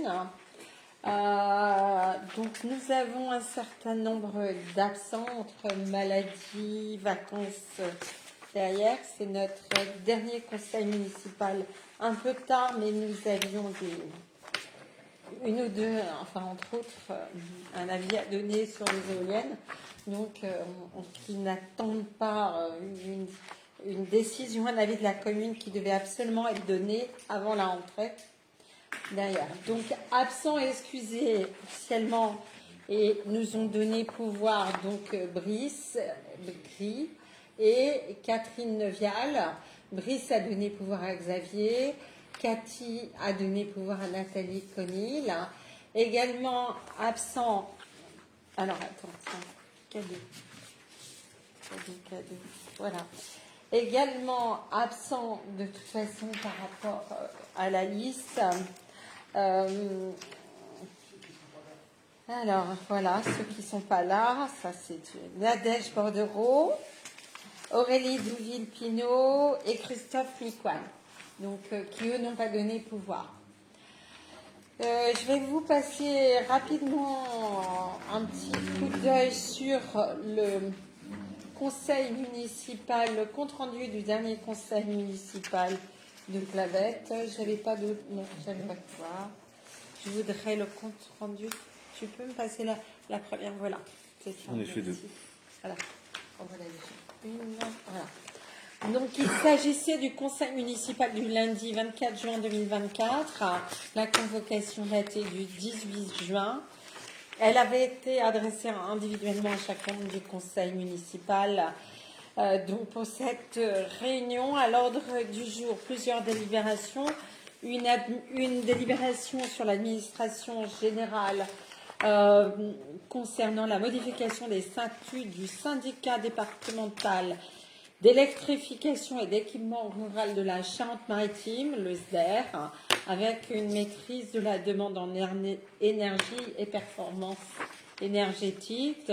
commune. Donc nous avons un certain nombre d'absents entre maladies, vacances derrière. C'est notre dernier conseil municipal, un peu tard, mais nous avions une ou deux, enfin entre autres, un avis à donner sur les éoliennes, donc qui n'attendent pas une décision, un avis de la commune qui devait absolument être donné avant la rentrée. Derrière. Donc, absents et excusés officiellement, et nous ont donné pouvoir donc Brice, Gris et Catherine Nevial. Brice a donné pouvoir à Xavier, Cathy a donné pouvoir à Nathalie Conil. Également absent. Alors, attends, cadeau. Voilà. Également absent de toute façon par rapport à la liste. Alors, voilà, ceux qui ne sont pas là, ça c'est Nadège Bordereau, Aurélie Douville-Pinot et Christophe Miquan, donc qui eux n'ont pas donné pouvoir. Je vais vous passer rapidement un petit coup d'œil sur le conseil municipal, le compte-rendu du dernier conseil municipal de Clavette. J'avais pas de... Non, j'avais pas de quoi. Je voudrais le compte-rendu. Tu peux me passer la première? Voilà. C'est ça. On a fait deux. Voilà. On va la une. Voilà. Donc, il s'agissait du conseil municipal du lundi 24 juin 2024. La convocation datée du 18 juin. Elle avait été adressée individuellement à chacun du conseil municipal. Donc pour cette réunion, à l'ordre du jour, plusieurs délibérations. Une délibération sur l'administration générale concernant la modification des statuts du syndicat départemental d'électrification et d'équipement rural de la Charente-Maritime, le SDER, avec une maîtrise de la demande en énergie et performance énergétique.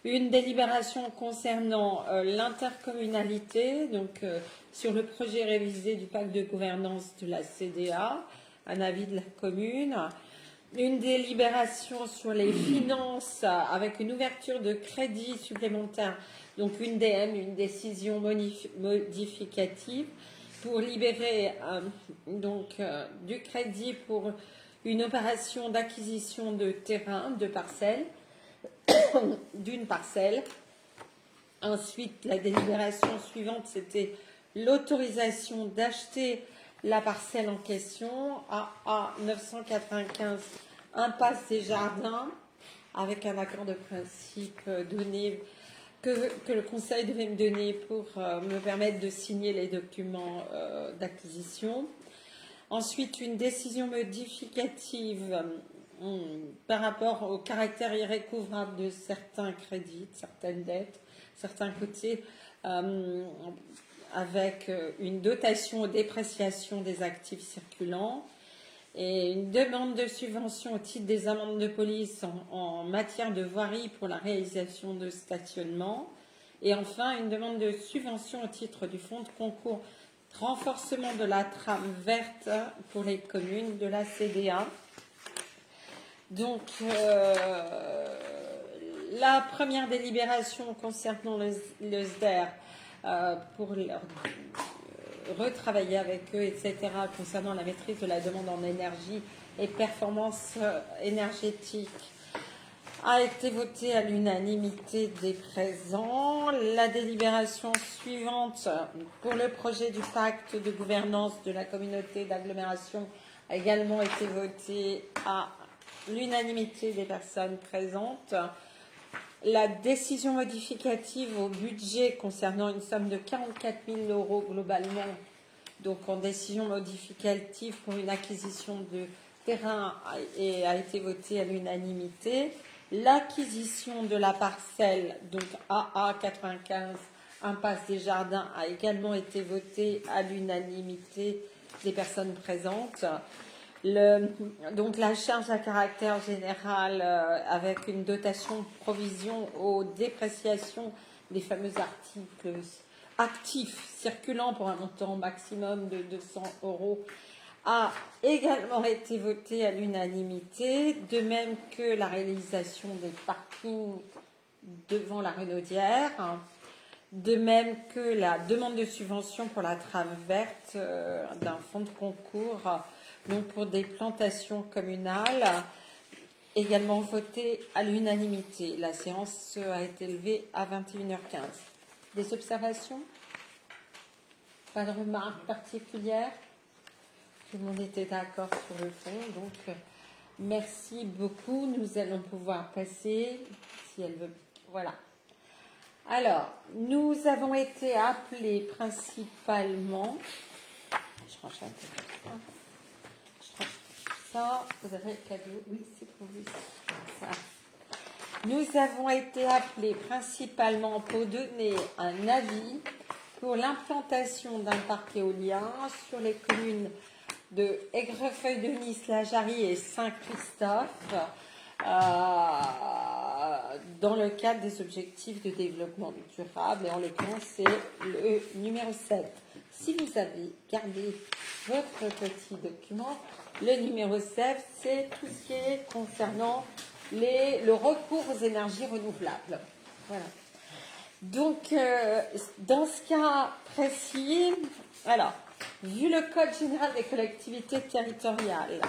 Une délibération concernant l'intercommunalité, donc sur le projet révisé du pacte de gouvernance de la CDA, un avis de la commune. Une délibération sur les finances avec une ouverture de crédit supplémentaire, donc une DM, une décision modificative pour libérer du crédit pour une opération d'acquisition de terrain, de parcelles, d'une parcelle. Ensuite, la délibération suivante, c'était l'autorisation d'acheter la parcelle en question à 995 Impasse des Jardins, avec un accord de principe donné que le conseil devait me donner pour me permettre de signer les documents d'acquisition. Ensuite, une décision modificative par rapport au caractère irrécouvrable de certains crédits, de certaines dettes, certains côtés, avec une dotation aux dépréciations des actifs circulants et une demande de subvention au titre des amendes de police en matière de voirie pour la réalisation de stationnement. Et enfin, une demande de subvention au titre du fonds de concours renforcement de la trame verte pour les communes de la CDA. Donc, la première délibération concernant le SDER pour retravailler avec eux, etc., concernant la maîtrise de la demande en énergie et performance énergétique, a été votée à l'unanimité des présents. La délibération suivante pour le projet du pacte de gouvernance de la communauté d'agglomération a également été votée à l'unanimité des personnes présentes. La décision modificative au budget concernant une somme de 44 000 € globalement, donc en décision modificative pour une acquisition de terrain, a été votée à l'unanimité. L'acquisition de la parcelle, donc AA 95, Impasse des Jardins, a également été votée à l'unanimité des personnes présentes. Donc la charge à caractère général avec une dotation provision aux dépréciations des fameux actifs circulants pour un montant maximum de 200 € a également été voté à l'unanimité, de même que la réalisation des parkings devant la Renaudière, de même que la demande de subvention pour la trame verte d'un fonds de concours donc pour des plantations communales, également voté à l'unanimité. La séance a été levée à 21h15. Des observations? Pas de remarques particulières? Tout le monde était d'accord sur le fond, donc merci beaucoup. Nous allons pouvoir passer, si elle veut. Voilà. Alors, nous avons été appelés principalement. Je range un peu ça. Je range ça. Vous avez le cadeau? Oui, c'est pour vous. Ça. Nous avons été appelés principalement pour donner un avis pour l'implantation d'un parc éolien sur les communes de Aigrefeuille-de-Nice, La Jarrie et Saint-Christophe dans le cadre des objectifs de développement durable, et en l'occurrence c'est le numéro 7. Si vous avez gardé votre petit document, le numéro 7, c'est tout ce qui est concernant le recours aux énergies renouvelables. Voilà. Donc, dans ce cas précis, alors, vu le Code général des collectivités territoriales,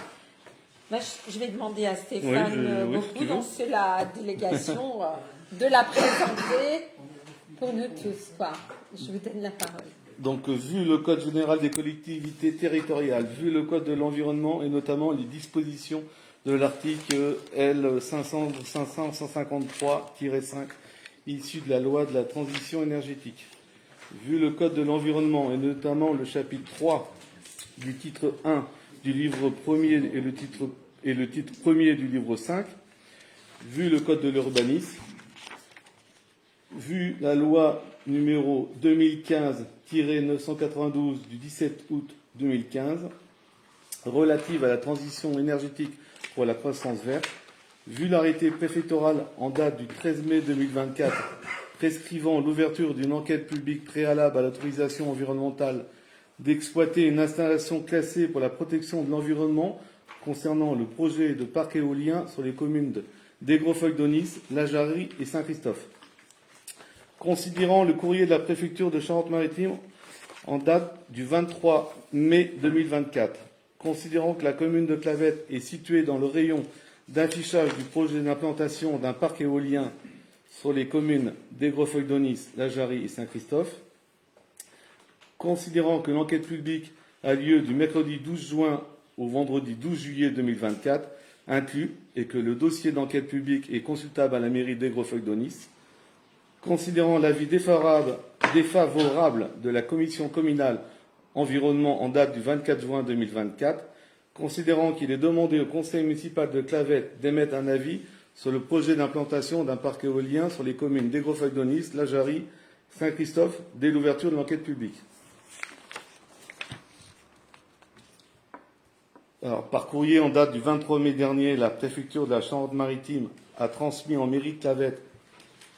moi, je vais demander à Stéphane beaucoup dans la délégation de la présenter pour nous tous. Quoi. Je vous donne la parole. Donc, vu le Code général des collectivités territoriales, vu le Code de l'environnement et notamment les dispositions de l'article L 553-5 issu de la loi de la transition énergétique, vu le Code de l'environnement et notamment le chapitre 3 du titre 1 du livre 1er et le titre 1er du livre 5, vu le Code de l'urbanisme, vu la loi numéro 2015-992 du 17 août 2015 relative à la transition énergétique pour la croissance verte, vu l'arrêté préfectoral en date du 13 mai 2024 prescrivant l'ouverture d'une enquête publique préalable à l'autorisation environnementale d'exploiter une installation classée pour la protection de l'environnement concernant le projet de parc éolien sur les communes d'Aigrefeuille-de-Nice, La Jarrie et Saint-Christophe. Considérant le courrier de la préfecture de Charente-Maritime en date du 23 mai 2024, considérant que la commune de Clavette est située dans le rayon d'affichage du projet d'implantation d'un parc éolien sur les communes d'Aigrefeuille-de-Nice, La Jarrie et Saint-Christophe, considérant que l'enquête publique a lieu du mercredi 12 juin au vendredi 12 juillet 2024 inclus et que le dossier d'enquête publique est consultable à la mairie d'Aigrefeuille-de-Nice, considérant l'avis défavorable de la commission communale environnement en date du 24 juin 2024, considérant qu'il est demandé au conseil municipal de Clavette d'émettre un avis sur le projet d'implantation d'un parc éolien sur les communes d'Aigrefeuille-de-Nice, La Jarrie, Saint-Christophe, dès l'ouverture de l'enquête publique. Alors, par courrier en date du 23 mai dernier, la préfecture de la Charente-Maritime a transmis en mairie de Clavette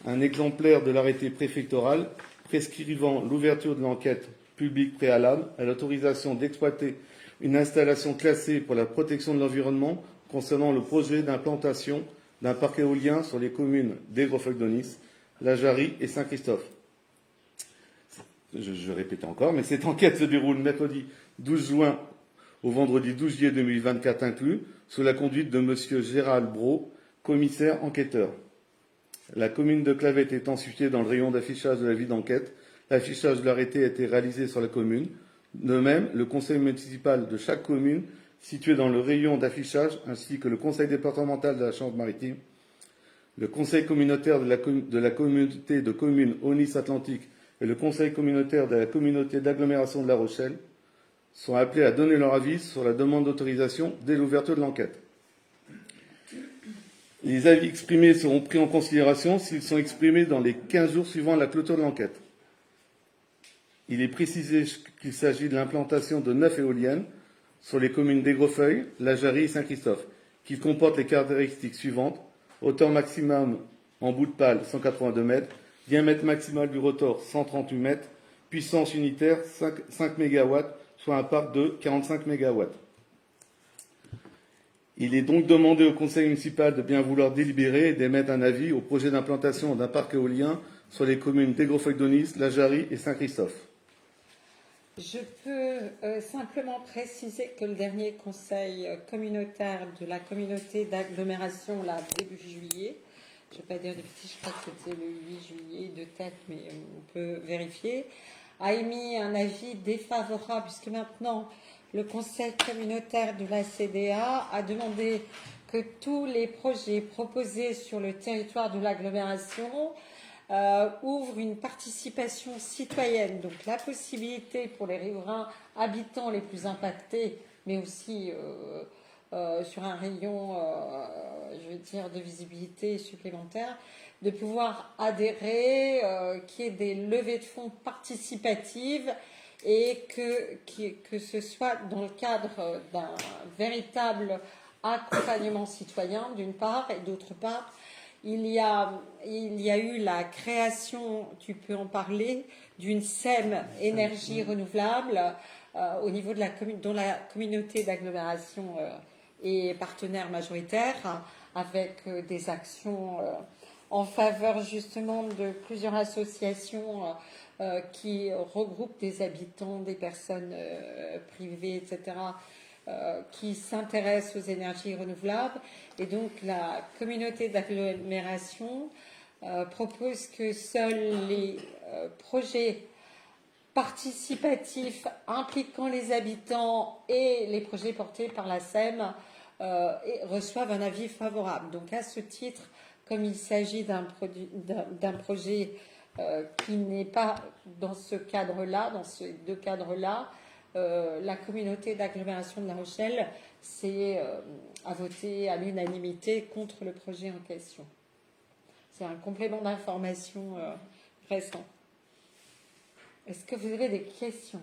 un exemplaire de l'arrêté préfectoral prescrivant l'ouverture de l'enquête publique préalable à l'autorisation d'exploiter une installation classée pour la protection de l'environnement concernant le projet d'implantation d'un parc éolien sur les communes d'Aigrefeuille-de-Nice, La Jarrie et Saint-Christophe. Je répète encore, mais cette enquête se déroule mercredi 12 juin au vendredi 12 juillet 2024 inclus, sous la conduite de M. Gérald Brault, commissaire enquêteur. La commune de Clavette étant située dans le rayon d'affichage de l'avis d'enquête, l'affichage de l'arrêté a été réalisé sur la commune. De même, le conseil municipal de chaque commune située dans le rayon d'affichage, ainsi que le conseil départemental de la Charente-Maritime, le conseil communautaire de la communauté de communes Aunis-Atlantique et le conseil communautaire de la communauté d'agglomération de La Rochelle sont appelés à donner leur avis sur la demande d'autorisation dès l'ouverture de l'enquête. Les avis exprimés seront pris en considération s'ils sont exprimés dans les 15 jours suivant la clôture de l'enquête. Il est précisé qu'il s'agit de l'implantation de 9 éoliennes sur les communes d'Aigrefeuille, La Jarrie et Saint-Christophe, qui comportent les caractéristiques suivantes: hauteur maximum en bout de pale 182 mètres, diamètre maximal du rotor 138 mètres, puissance unitaire 5 MW, soit un parc de 45 MW. Il est donc demandé au conseil municipal de bien vouloir délibérer et d'émettre un avis au projet d'implantation d'un parc éolien sur les communes d'Aigrefeuille-d'Aunis, La Jarrie et Saint-Christophe. Je peux simplement préciser que le dernier conseil communautaire de la communauté d'agglomération, là, début juillet, je ne vais pas dire de bêtises, je crois que c'était le 8 juillet de tête, mais on peut vérifier, a émis un avis défavorable, puisque maintenant le conseil communautaire de la CDA a demandé que tous les projets proposés sur le territoire de l'agglomération ouvre une participation citoyenne, donc la possibilité pour les riverains habitants les plus impactés, mais aussi sur un rayon, je veux dire, de visibilité supplémentaire, de pouvoir adhérer, qu'il y ait des levées de fonds participatives et que ce soit dans le cadre d'un véritable accompagnement citoyen, d'une part, et d'autre part, il y a eu la création, tu peux en parler, d'une SEM énergie renouvelable au niveau de dont la communauté d'agglomération est partenaire majoritaire, avec des actions en faveur justement de plusieurs associations qui regroupent des habitants, des personnes privées, etc., qui s'intéressent aux énergies renouvelables. Et donc la communauté d'agglomération propose que seuls les projets participatifs impliquant les habitants et les projets portés par la SEM reçoivent un avis favorable. Donc à ce titre, comme il s'agit d'un projet qui n'est pas dans ce cadre-là, dans ces deux cadres-là, la communauté d'agglomération de La Rochelle a voté à l'unanimité contre le projet en question. C'est un complément d'information récent. Est-ce que vous avez des questions?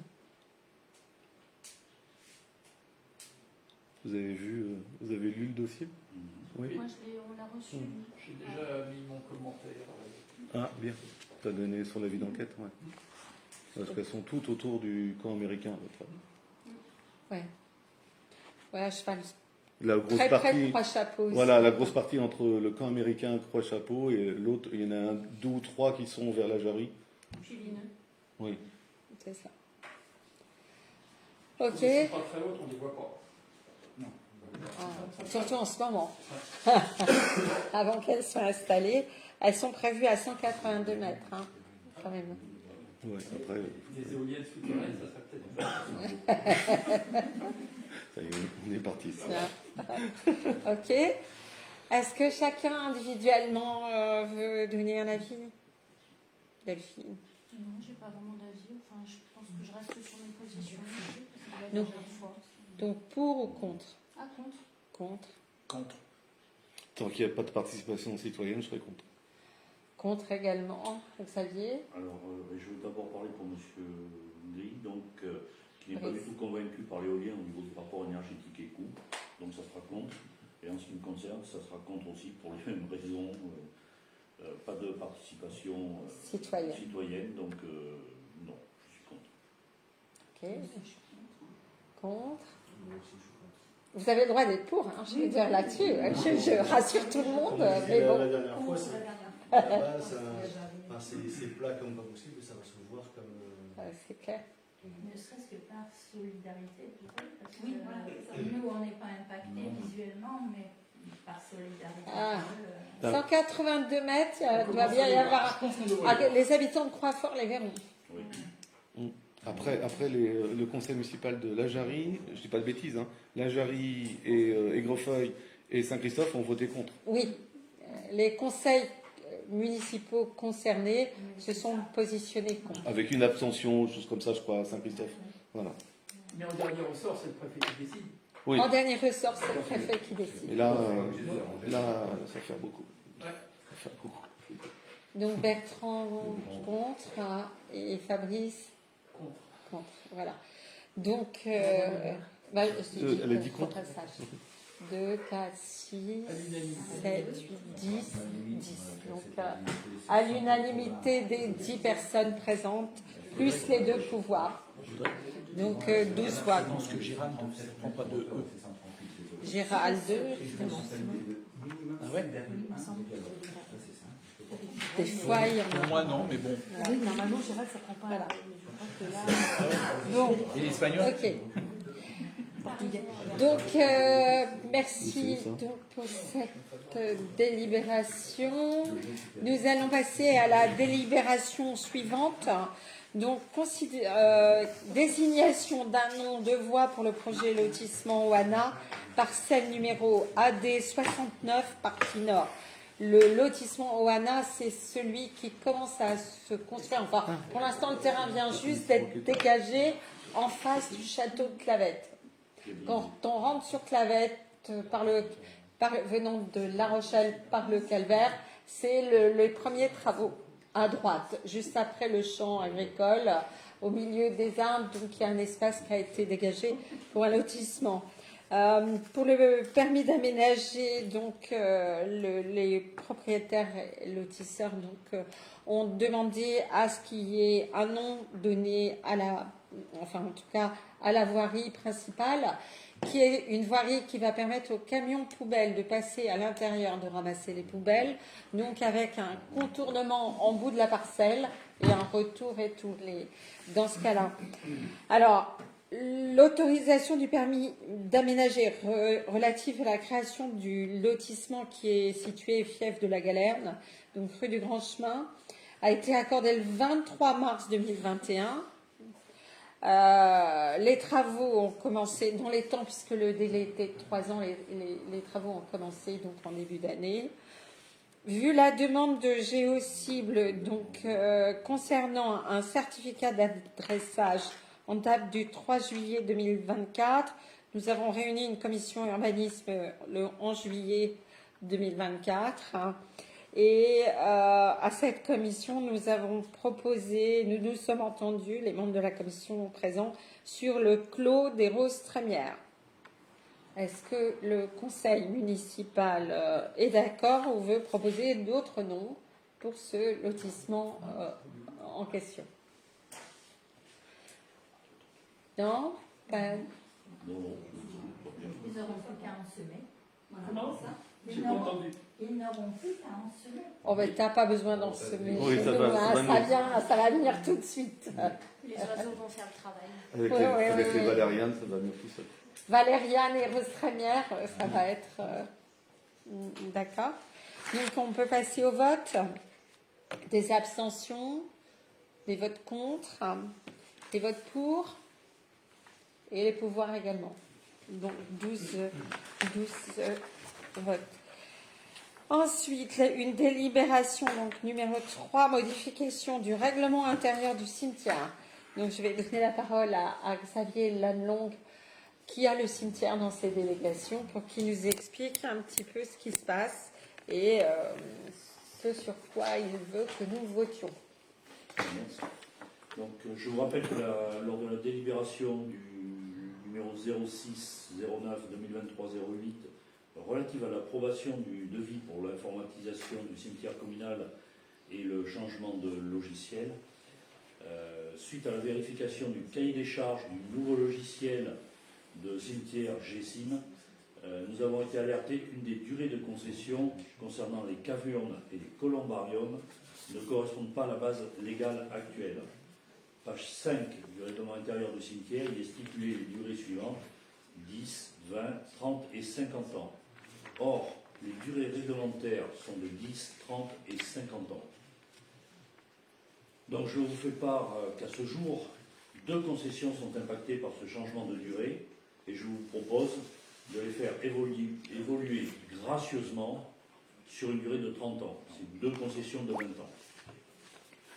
Vous avez lu le dossier? Oui. Moi, on l'a reçu. J'ai déjà mis mon commentaire. Ah, bien. Tu as donné son avis d'enquête, ouais. Parce qu'elles sont toutes autour du camp américain, à votre avis. Ouais. Ouais, je parle La grosse très partie, près de Croix-Chapeau. voilà, la grosse partie entre le camp américain Croix-Chapeau et l'autre, il y en a deux ou trois qui sont vers la Jarrie. Puis Vineux. Oui. C'est ça. Ok. Elles sont pas très hautes, on ne les voit pas. Ah, surtout en ce moment. Avant qu'elles soient installées, elles sont prévues à 182 mètres, hein, quand même. Ouais, après, Les éoliennes souterraines, ça serait peut-être. ça y est, on est parti. Ok. Est-ce que chacun individuellement veut donner un avis? Delphine. Non, j'ai pas vraiment d'avis. Enfin, je pense que je reste sur mes positions. Non. Donc pour ou contre? Ah, contre. Contre. Contre. Tant qu'il n'y a pas de participation citoyenne, je serais contre. Contre également, Xavier. Alors, je veux d'abord parler pour M. Gris, donc, qui n'est pas du tout convaincu par l'éolien au niveau du rapport énergétique et coût. Donc, ça sera contre. Et en ce qui me concerne, ça sera contre aussi pour les mêmes raisons. Pas de participation citoyenne, donc non, je suis contre. Ok. Contre. Vous avez le droit d'être pour, hein, je veux dire là-dessus. Je rassure tout le monde, mais bon. La dernière fois, c'est plat comme pas possible, ça va se voir comme. C'est clair. Ne serait-ce que par solidarité, peut-être. Parce Oui, que voilà. Nous, on n'est pas impactés visuellement, mais par solidarité. Ah. 182 mètres, il doit bien y avoir. Les habitants de Croixfort les verront. Oui. Après le conseil municipal de La Jarrie, je ne dis pas de bêtises, hein, La Jarrie et Aigrefeuille et Saint-Christophe ont voté contre. Oui, les conseils municipaux concernés se sont positionnés contre. Avec une abstention, chose comme ça, je crois, à Saint-Christophe. Voilà. Mais en dernier ressort, c'est le préfet qui décide. Oui. En dernier ressort, c'est le préfet qui décide. Et là, ça fait beaucoup. Ouais. Ça fait beaucoup. Donc Bertrand contre hein, et Fabrice contre. Voilà. Donc, elle a dit contre. 2, 4, 6, 7, 8, 10, 10. Donc, à l'unanimité des 10 personnes présentes, plus les deux pouvoirs. Donc, 12 voix. Je pense que Gérald ne prend pas de E. Gérald 2, évidemment. Ah ouais. Il me semble. Des fois, il y en a. Pour moi, non, mais bon. Oui, normalement, Gérald, ça prend pas. Voilà. Mais je crois que là. Bon, Et l'espagnol? ok. Donc, merci donc, pour cette délibération. Nous allons passer à la délibération suivante. Donc, désignation d'un nom de voie pour le projet lotissement Oana, parcelle numéro AD 69, partie nord. Le lotissement Oana, c'est celui qui commence à se construire. Enfin, pour l'instant, le terrain vient juste d'être dégagé en face du château de Clavette. Quand on rentre sur Clavette, venant de La Rochelle par le Calvaire, c'est les premiers travaux à droite, juste après le champ agricole, au milieu des arbres. Donc il y a un espace qui a été dégagé pour un lotissement. Pour le permis d'aménager, donc les propriétaires et lotisseurs ont demandé à ce qu'il y ait un nom donné à la voirie principale, qui est une voirie qui va permettre aux camions poubelles de passer à l'intérieur, de ramasser les poubelles, donc avec un contournement en bout de la parcelle et un retour et tout dans ce cas-là. Alors, l'autorisation du permis d'aménager relative à la création du lotissement qui est situé fief de la Galerne, donc rue du Grand Chemin, a été accordée le 23 mars 2021. Les travaux ont commencé dans les temps, puisque le délai était de 3 ans, les travaux ont commencé donc en début d'année. Vu la demande de Géocible concernant un certificat d'adressage en date du 3 juillet 2024, nous avons réuni une commission urbanisme le 11 juillet 2024. Et à cette commission, nous avons proposé, nous sommes entendus, les membres de la commission présents, sur le clos des Roses Trémières. Est-ce que le conseil municipal est d'accord ou veut proposer d'autres noms pour ce lotissement en question? Non? Pas... Non. Ils n'auront plus qu'à en semer. Comment ça J'ai pas entendu. Ils n'auront plus qu'à en semer. Oh, ben, t'as pas besoin d'en semer. Oui, ça va venir tout de suite. Les oiseaux vont faire le travail. Avec les oui. valérianes, ça va venir tout seul. Valériane et Rose Trémière, ça va être... d'accord. Donc, on peut passer au vote. Des abstentions, des votes contre, des votes pour, et les pouvoirs également. Donc, 12 votes. Ensuite, une délibération, donc numéro 3, modification du règlement intérieur du cimetière. Donc, je vais donner la parole à Xavier Lannelongue, qui a le cimetière dans ses délégations, pour qu'il nous explique un petit peu ce qui se passe et ce sur quoi il veut que nous votions. Merci. Donc, je vous rappelle que lors de la délibération du numéro 06-09-2023-08 relative à l'approbation du devis pour l'informatisation du cimetière communal et le changement de logiciel, suite à la vérification du cahier des charges du nouveau logiciel de cimetière GSIM, nous avons été alertés qu'une des durées de concession concernant les cavurnes et les columbariums ne correspondent pas à la base légale actuelle. Page 5 du règlement intérieur du cimetière, il est stipulé les durées suivantes, 10, 20, 30 et 50 ans. Or, les durées réglementaires sont de 10, 30 et 50 ans. Donc je vous fais part qu'à ce jour, 2 concessions sont impactées par ce changement de durée et je vous propose de les faire évoluer gracieusement sur une durée de 30 ans. C'est 2 concessions de 20 ans.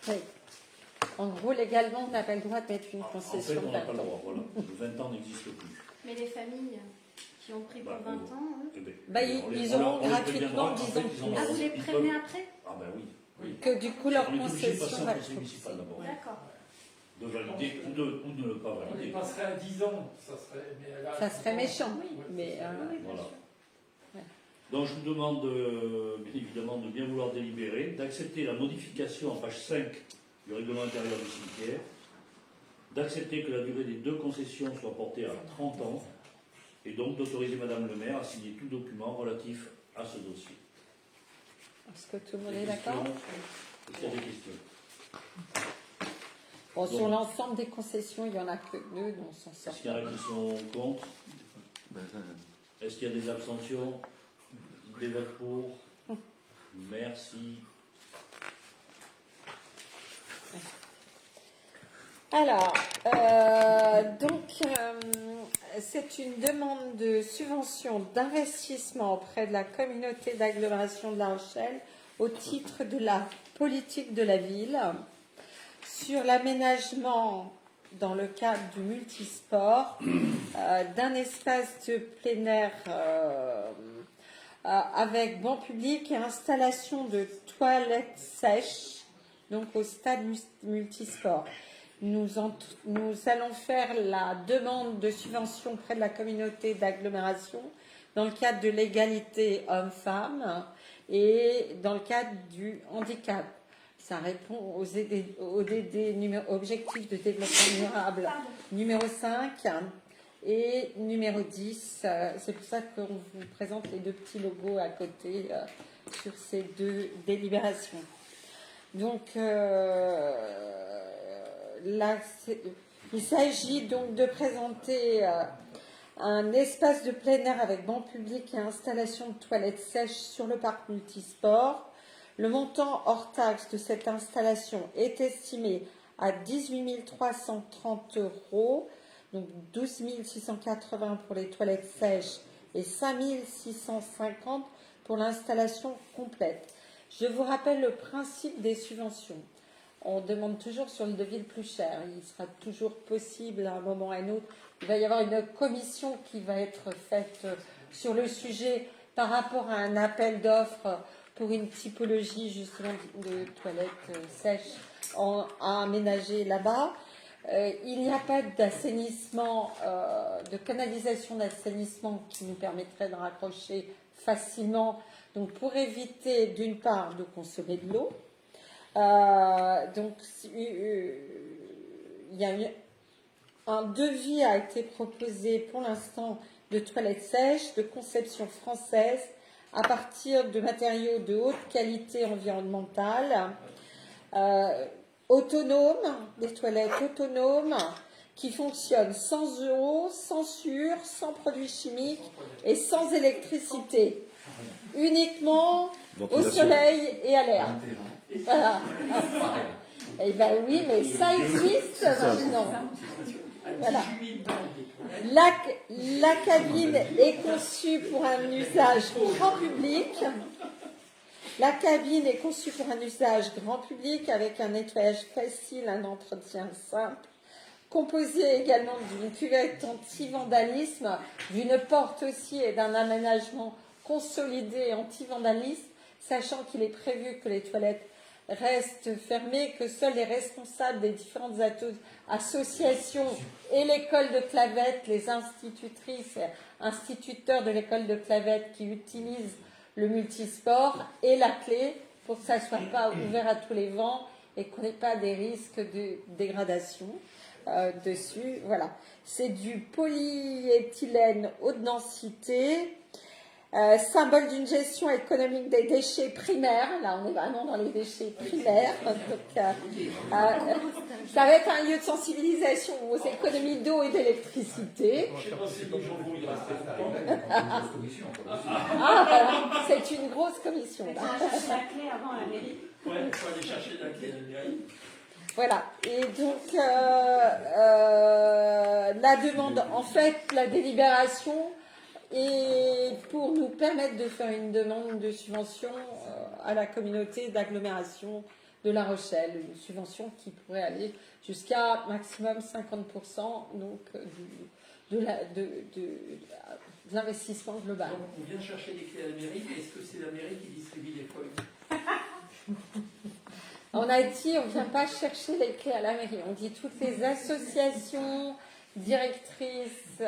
Oui. En gros, légalement, on n'a pas le droit de mettre une En fait, concession on de n'a 20 pas le ans. droit. Voilà. Le 20 ans n'existe plus. Mais les familles qui ont pris pour 20 ans, eux, Eh ben, Bah, ils auront gratuitement 10 ans de ah, vous les prévenez après? Ah ben oui. Oui. Que du coup, leur On est obligé de passer concession en va conseil être municipal repoussée. d'abord. D'accord. De valider ou de ne pas On y valider. passerait à 10 ans, ça serait... Mais là, Ça serait méchant, Oui. mais... Oui, bien Voilà. sûr. Donc je vous demande bien évidemment de bien vouloir délibérer, d'accepter la modification en page 5 du règlement intérieur du cimetière, d'accepter que la durée des 2 concessions soit portée à 30 ans et donc d'autoriser Madame le maire à signer tout document relatif à ce dossier. Est-ce que tout le monde Des est d'accord? questions? Est-ce qu'il y a des questions? Bon, sur Donc. l'ensemble des concessions, il n'y en a que 2, donc on s'en sort. Est-ce qu'il y en a qui sont contre? Est-ce qu'il y a des abstentions? Des votes pour? Merci. Alors, c'est une demande de subvention d'investissement auprès de la communauté d'agglomération de La Rochelle au titre de la politique de la ville sur l'aménagement dans le cadre du multisport d'un espace de plein air avec banc public et installation de toilettes sèches, donc au stade multisport. Nous allons faire la demande de subvention auprès de la communauté d'agglomération dans le cadre de l'égalité homme-femme et dans le cadre du handicap. Ça répond aux objectifs de développement durable numéro 5 et numéro 10. C'est pour ça qu'on vous présente les 2 petits logos à côté sur ces 2 délibérations. Donc, là, il s'agit donc de présenter un espace de plein air avec banc public et installation de toilettes sèches sur le parc multisport. Le montant hors taxe de cette installation est estimé à 18 330 €, donc 12 680 pour les toilettes sèches et 5 650 pour l'installation complète. Je vous rappelle le principe des subventions. On demande toujours sur le devis le plus cher. Il sera toujours possible à un moment ou à un autre. Il va y avoir une commission qui va être faite sur le sujet par rapport à un appel d'offres pour une typologie justement de toilettes sèches à aménager là-bas. Il n'y a pas d'assainissement, de canalisation d'assainissement qui nous permettrait de raccrocher facilement. Donc pour éviter d'une part de consommer de l'eau, il y a un devis a été proposé pour l'instant de toilettes sèches de conception française à partir de matériaux de haute qualité environnementale, autonomes, des toilettes autonomes qui fonctionnent sans eau, sans sucre, sans produits chimiques et sans électricité, uniquement au soleil et à l'air. Voilà. Eh bien oui, mais ça existe maintenant. Voilà. La cabine est conçue pour un usage grand public. La cabine est conçue pour un usage grand public avec un nettoyage facile, un entretien simple, composé également d'une cuvette anti-vandalisme, d'une porte aussi et d'un aménagement consolidé anti-vandalisme, sachant qu'il est prévu que les toilettes restent fermées, que seuls les responsables des différentes associations et l'école de Clavette, les institutrices et instituteurs de l'école de Clavette qui utilisent le multisport aient la clé pour que ça ne soit pas ouvert à tous les vents et qu'on n'ait pas des risques de dégradation dessus. Voilà. C'est du polyéthylène haute densité. Symbole d'une gestion économique des déchets primaires. Là, on est vraiment dans les déchets primaires. Donc, ça va être un lieu de sensibilisation aux économies d'eau et d'électricité. C'est une grosse commission. Là. La clé avant la mairie. Ouais, il faut aller chercher la clé de la mairie. Voilà. Et donc, la demande, en fait, la délibération. Et pour nous permettre de faire une demande de subvention à la communauté d'agglomération de La Rochelle, une subvention qui pourrait aller jusqu'à maximum 50% donc, de l'investissement global. Donc, on vient chercher les clés à la mairie. Est-ce que c'est la mairie qui distribue les feuilles? On a dit, on ne vient pas chercher les clés à la mairie. On dit toutes les associations, directrices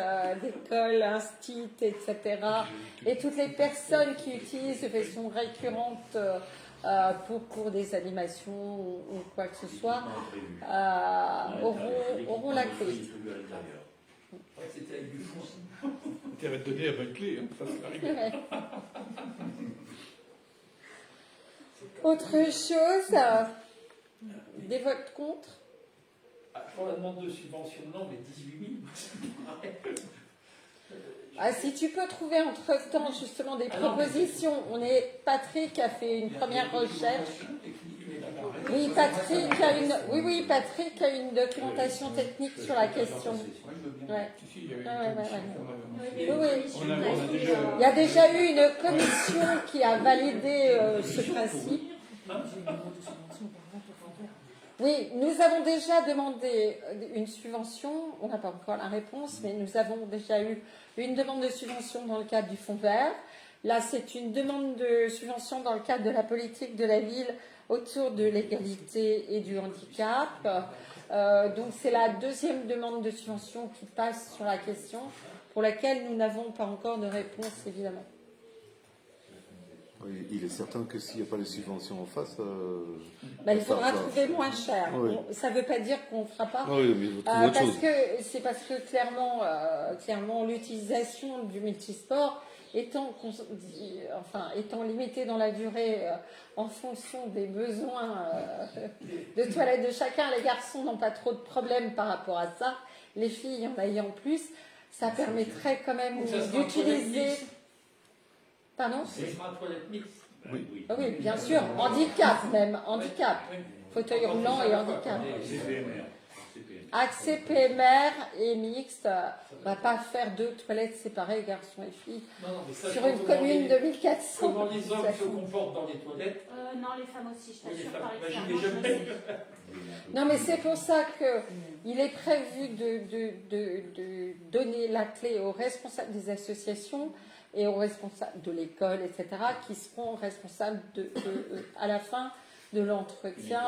d'écoles, instituts, etc. Et toutes les personnes qui utilisent de façon récurrente pour des animations ou quoi que ce soit auront la clé. C'était avec du fond. intérêt de donner la bonne clé, hein, ça c'est arrivé. Ouais. Autre chose, des votes contre? Ah, pour la demande de subvention, non, mais 18 000. Ah, si tu peux trouver entre-temps justement des propositions. Patrick a fait une première recherche. Oui, Patrick a une documentation technique sur la question. Ouais. Si, il y a eu Ah, une ouais, commission, Oui, oui. on a déjà... Il y a déjà eu une commission qui a validé ce principe. Oui, nous avons déjà demandé une subvention, on n'a pas encore la réponse, mais nous avons déjà eu une demande de subvention dans le cadre du Fonds vert. Là, c'est une demande de subvention dans le cadre de la politique de la ville autour de l'égalité et du handicap. Donc, c'est la deuxième demande de subvention qui passe sur la question, pour laquelle nous n'avons pas encore de réponse, évidemment. Oui, il est certain que s'il n'y a pas les subventions en face... Il faudra trouver moins cher. Oui. Ça ne veut pas dire qu'on ne fera pas. Oui, mais vous trouvez autre chose. Parce que clairement, l'utilisation du multisport étant limitée dans la durée en fonction des besoins de toilettes de chacun, les garçons n'ont pas trop de problèmes par rapport à ça. Les filles en ayant plus, ça permettrait quand même d'utiliser... Pardon? Ce sera un toilette mixte. Oui. Ah oui, bien sûr. Handicap même. Handicap. Fauteuil roulant et handicap. Accès PMR et mixte. On ne va pas faire 2 toilettes séparées, garçons et filles, sur une commune de 1400. Comment les hommes se comportent dans les toilettes? Non, les femmes aussi, je t'assure, par Moi, expérience. j'y vais jamais. Non, mais c'est pour ça qu'il est prévu de donner la clé aux responsables des associations et aux responsables de l'école, etc., qui seront responsables à la fin de l'entretien.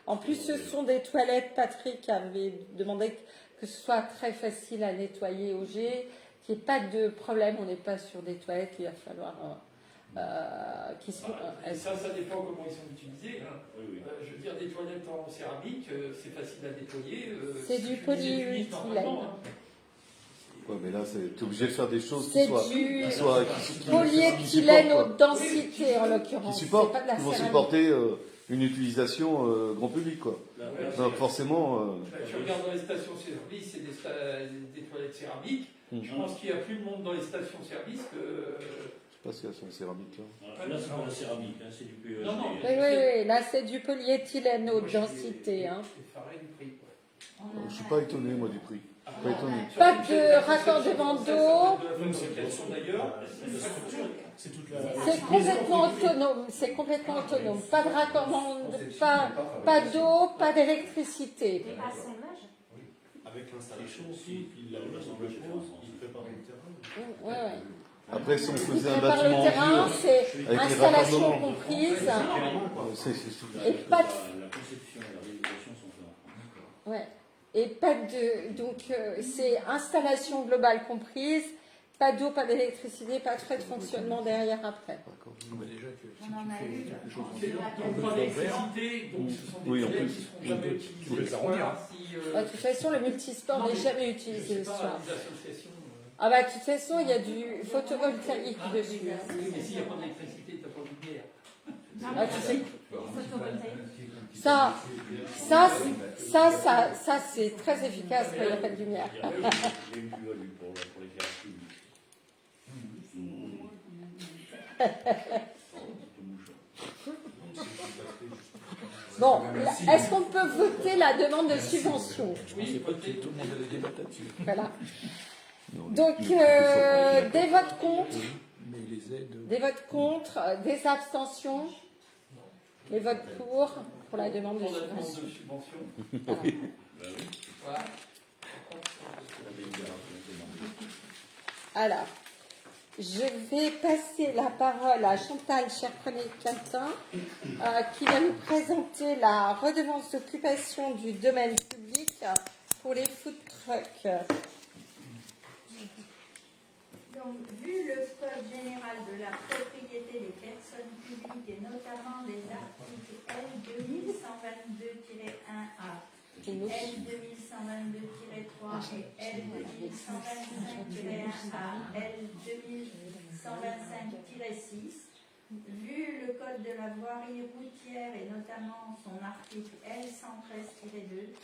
En plus, ce sont des toilettes, Patrick avait demandé que ce soit très facile à nettoyer au jet, qu'il n'y ait pas de problème, on n'est pas sur des toilettes qu'il va falloir... qui sont, Et ça dépend comment ils sont utilisés. Hein. Je veux dire, des toilettes en céramique, c'est facile à nettoyer. c'est du polyéthylène. Ouais, mais là, tu es obligé de faire des choses C'est du polyéthylène haute densité, en l'occurrence. qui C'est pas de la vont céramique. supporter une utilisation grand public, quoi. Donc forcément... Je regarde dans les stations-service, c'est des toilettes céramiques. Je pense qu'il y a plus de monde dans les stations-service que... Je sais pas si elles sont céramiques, là. Là, c'est pas la céramique, hein, c'est du PESD. Non, non. Oui, là c'est du polyéthylène haute densité. Hein. effaré du prix. Je suis pas étonné, moi, du prix. Je suis pas étonné. Pas de raccordement d'eau. C'est toute la. C'est complètement autonome. C'est complètement autonome. Pas de raccordement, pas d'eau, pas d'électricité. Et assemblage? Avec l'installation aussi, il la pose, il prépare le terrain. Ouais. Après, si on faisait un Prépare le bâtiment terrain, vieux, c'est avec les installation raccordements. comprise. c'est- Et pas de La conception et la réalisation sont faites en France. Ouais. Et pas de. Donc, c'est installation globale comprise, pas d'eau, pas d'électricité, pas de frais de fonctionnement derrière après. Bah, déjà que si On en a tu eu. fais quelque chose en On dehors, a de eu. donc ce sont des Oui, en toilettes plus. qui seront jamais utilisées le soir. Si, De toute façon, le multisport non, n'est mais jamais je utilisé sais le pas, soir. les associations. De toute façon, il y a du photovoltaïque dessus. Hein. Oui, mais s'il n'y a pas d'électricité, tu n'as pas de lumière. Tu sais, Photovoltaïque. ça, c'est très efficace quand il n'y a pas de lumière. Il y a une plus-value pour l'éclairage public. Bon, est-ce qu'on peut voter la demande de subvention? Oui, peut-être. Tout le monde a des débats là-dessus. Voilà. Donc, des votes contre, Mais les aides. des votes contre, des abstentions, des votes pour la demande de Pour la demande subvention. de subvention. Voilà. Voilà. Alors, je vais passer la parole à Chantal Cherprenet-Quintin, qui va nous présenter la redevance d'occupation du domaine public pour les food trucks. Donc, vu le Code général de la propriété des personnes publiques et notamment les articles L 2122-1A, L 2122-1 L2122-3 et L2125-1 à L2125-6. Vu le code de la voirie routière et notamment son article L113-2,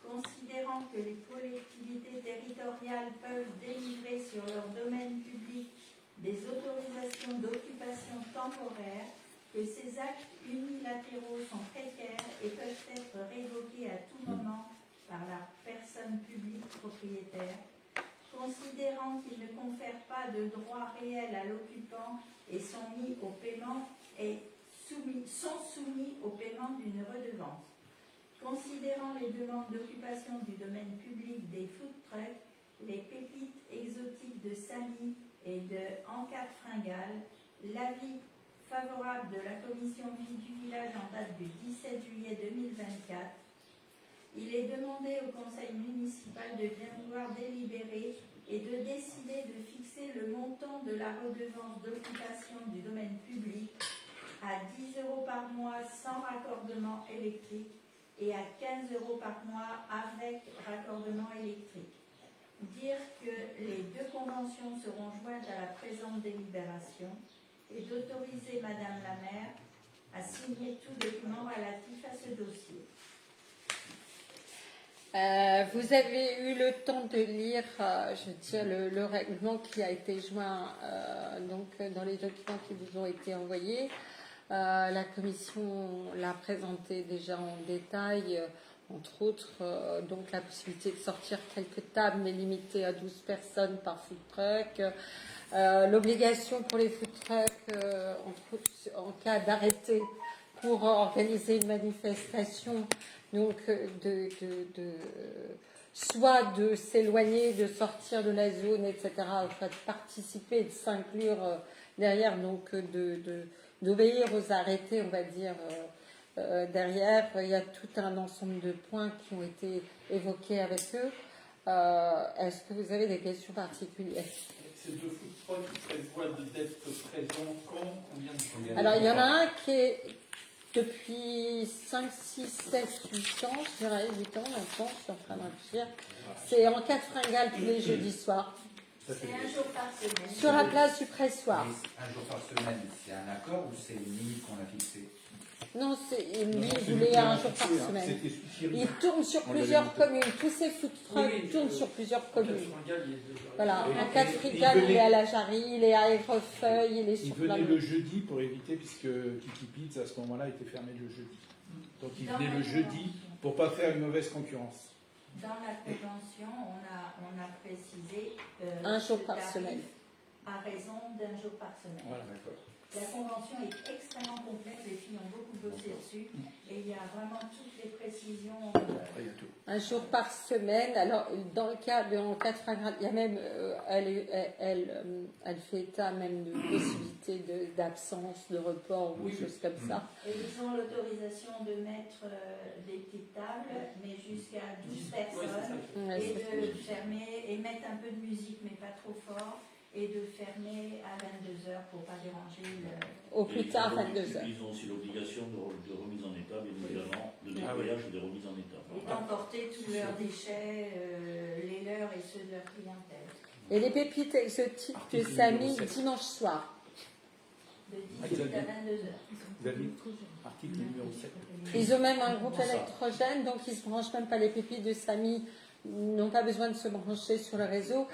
considérant que les collectivités territoriales peuvent délivrer sur leur domaine public des autorisations d'occupation temporaire, que ces actes unilatéraux sont précaires et peuvent être révoqués à tout moment par la personne publique propriétaire, considérant qu'ils ne confèrent pas de droit réel à l'occupant et sont soumis au paiement d'une redevance. Considérant les demandes d'occupation du domaine public des food trucks, les pépites exotiques de Samy et de Encap Fringale, l'avis favorable de la commission vie du village en date du 17 juillet 2024, il est demandé au conseil municipal de bien vouloir délibérer et de décider de fixer le montant de la redevance d'occupation du domaine public à 10 € par mois sans raccordement électrique et à 15 € par mois avec raccordement électrique. Dire que les deux conventions seront jointes à la présente délibération et d'autoriser Madame la maire à signer tout document relatif à ce dossier. Vous avez eu le temps de lire, le règlement qui a été joint donc dans les documents qui vous ont été envoyés. La commission l'a présenté déjà en détail, entre autres, donc la possibilité de sortir quelques tables, mais limitées à 12 personnes par food truck. L'obligation pour les food trucks, en cas d'arrêté, pour organiser une manifestation, donc soit de s'éloigner, de sortir de la zone, etc., soit de participer, de s'inclure derrière, donc d'obéir aux arrêtés, on va dire, derrière. Il y a tout un ensemble de points qui ont été évoqués avec eux. Est-ce que vous avez des questions particulières? Ces deux food trucks prévoient d'être présents quand, combien de temps? Alors, il y en a un qui est depuis 5, 6, 7, 8 ans, je dirais 8 ans maintenant, je suis en train de réfléchir. C'est en 4 fringales tous les jeudis soirs. C'est un jour par semaine. Sur la place du pressoir. Un jour par semaine, c'est un accord ou c'est une limite qu'on a fixée? Non, lui, il voulait un jour par semaine. Il tourne sur plusieurs communes. Tous ces food trucks tournent sur plusieurs communes. Voilà, en 4 fringales, il est à la Jarry, il est à Aigrefeuille, il est sur Il venait le jeudi pour éviter, puisque Kiki Pizza à ce moment-là était fermé le jeudi. Donc il venait le jeudi pour ne pas faire une mauvaise concurrence. Dans la convention, on a précisé un jour par semaine. À raison d'un jour par semaine. Voilà, d'accord. La convention est extrêmement complexe, les filles ont beaucoup bossé dessus et il y a vraiment toutes les précisions. Un jour par semaine. Alors, dans le cas de en 4 fringales, il y a même, elle fait état même de possibilités d'absence, de report ou des choses comme ça. Et ils ont l'autorisation de mettre des petites tables, mais jusqu'à 12 personnes, et de fermer et mettre un peu de musique, mais pas trop fort. Et de fermer à 22h pour ne pas déranger au plus tard 22h. Ils ont aussi l'obligation de remise en état, bien évidemment, de nettoyage et de remise en état. Et d'emporter tous leurs déchets, les leurs et ceux de leur clientèle. Et les pépites exotiques de Samy dimanche soir. De 18 à 22h. Vous avez article numéro 7. Ils ont même un groupe électrogène, donc ils ne se branchent même pas. Les pépites de Samy n'ont pas besoin de se brancher sur le réseau.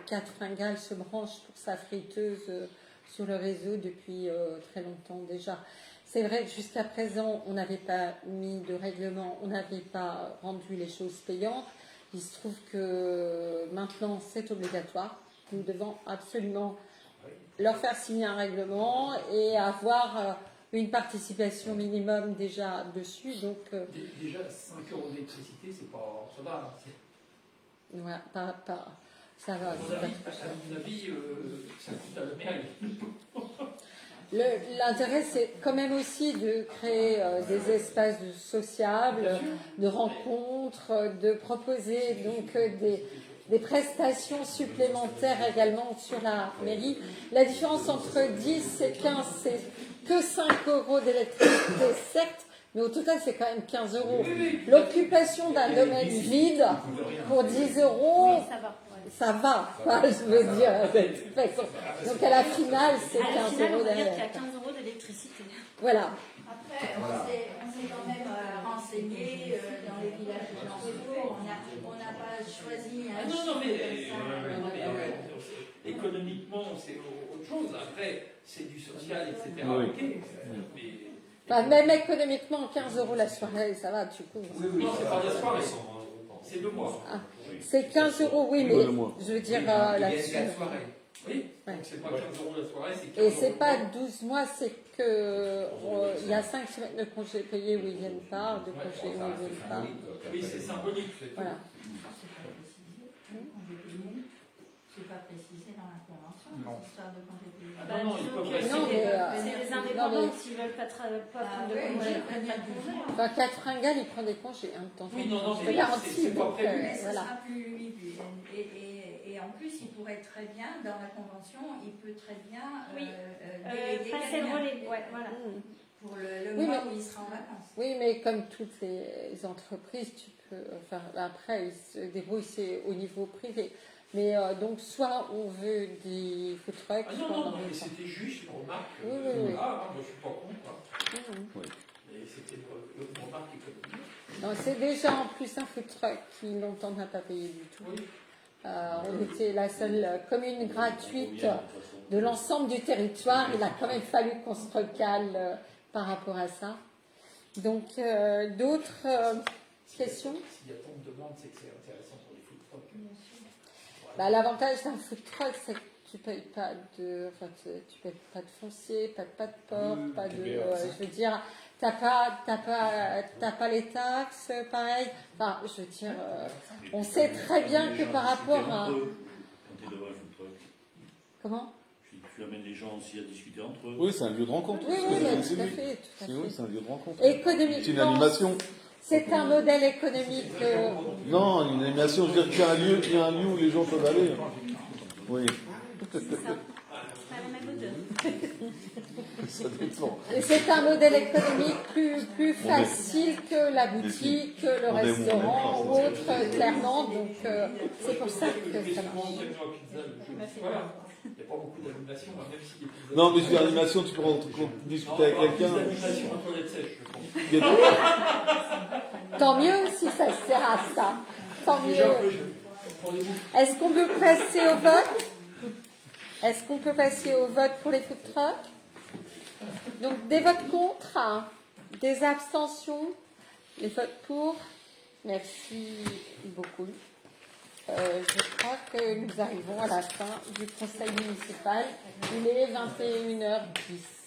4 fringales se branchent pour sa friteuse sur le réseau depuis très longtemps déjà. C'est vrai que jusqu'à présent, on n'avait pas mis de règlement, on n'avait pas rendu les choses payantes. Il se trouve que maintenant, c'est obligatoire. Nous devons absolument leur faire signer un règlement et avoir une participation minimum déjà dessus. Donc, déjà, 5 € d'électricité, c'est pas. Ça va. Ouais, ça va. À mon avis, ça coûte à la mairie. L'intérêt, c'est quand même aussi de créer des espaces sociables, de rencontres, de proposer donc des prestations supplémentaires également sur la mairie. La différence entre 10 et 15, c'est que 5 € d'électricité, certes, Mais au total, c'est quand même 15 euros. Oui, oui. L'occupation d'un domaine vide pour 10 euros, Oui, ça va. Ouais. ça va, quoi, je veux dire, de toute façon. Donc à la finale, c'est À la 15 finale, on euros va dire qu'il y a derrière. 15 euros d'électricité. Voilà. Après, on s'est quand même renseigné dans les villages de l'entour. On n'a pas choisi un Ah non, chiffre mais comme ça. économiquement, c'est autre chose. Après, c'est du social, etc. Oui. Ok. Mais Enfin, même économiquement, 15 euros la soirée, ça va, tu couvres. non, c'est pas la soirée. C'est 2 mois. Ah, c'est 15 euros, oui, mais Ouais, le mois. je veux dire Il y a là-dessus. la soirée. Oui. Ouais. Donc c'est pas 15 euros la soirée, c'est 15 Et euros. c'est pas 12 mois, c'est que il y a 5 semaines de congés payés où ils viennent pas, de congés où ils viennent pas. Oui, c'est symbolique. C'est tout. Voilà. C'est pas précisé dans la convention, Non. cette histoire de congé payé. Ah non, non, il peut disons que préciser. Non, mais, c'est les indépendants qui veulent pas prendre de oui, congé, oui, ils prennent pas de congé. hein. Enfin, Catherine il prend des congés, hein, de temps en temps. Oui, non, non, Je mais te garantis, c'est pas donc, prévu. Mais ce voilà. sera plus oui, et en plus, il pourrait très bien, dans la convention, il peut très bien Oui. déléguer Passer le quelqu'un relais, ouais, voilà. Mmh. pour le Oui, mois mais- où il sera en vacances. Oui, mais comme toutes les entreprises, tu peux. Enfin, après, ils se débrouillent, c'est au niveau privé. Mais donc, soit on veut des food trucks, Ah soit non, on non, en non, veut mais pas. c'était juste une remarque. Oui, oui, oui. Ah, moi je suis pas contre. Hein. Mmh. Mais c'était une remarque économique. Non, c'est déjà en plus un food truck qui longtemps n'a pas payé du tout. Oui. On était la seule commune gratuite de l'ensemble du territoire. Il a quand même fallu qu'on se recale par rapport à ça. Donc, d'autres questions? S'il y a tant de demandes, c'est que c'est intéressant pour les food trucks. Bah, l'avantage d'un food truck, c'est que tu payes pas de, enfin, tu payes pas de foncier, pas de port, pas de, je veux dire, t'as pas les taxes, pareil. Enfin, je veux dire, on sait très bien que par rapport à, Quand tu es devant un food truck, comment? tu amènes les gens aussi à discuter entre eux. Oui, c'est un lieu de rencontre. Oui, C'est oui, ce que mais je tout à disais. fait, tout à Oui, fait. c'est un lieu de rencontre. Économiquement, C'est une animation. c'est un modèle économique. Non, une animation, je veux dire qu'il y a un lieu où les gens peuvent aller. Oui, C'est ça. Pas la même hauteur. ça dépend. Et c'est un modèle économique plus facile que la boutique, que le on est restaurant moins ou autre, clairement. Donc, c'est pour ça que ça marche. Voilà. Il n'y a pas beaucoup d'animation, même s'il y a plus Non, mais sur l'animation, tu peux discuter avec quelqu'un. d'animation en toilette sèche, je pense. Il y a- Tant mieux si ça sert à ça. Tant Déjà, mieux. Est-ce qu'on peut passer au vote? Est-ce qu'on peut passer au vote pour les food trucks? Donc, des votes contre, hein, des abstentions, les votes pour. Merci beaucoup. Je crois que nous arrivons à la fin du conseil municipal. Il est 21h10.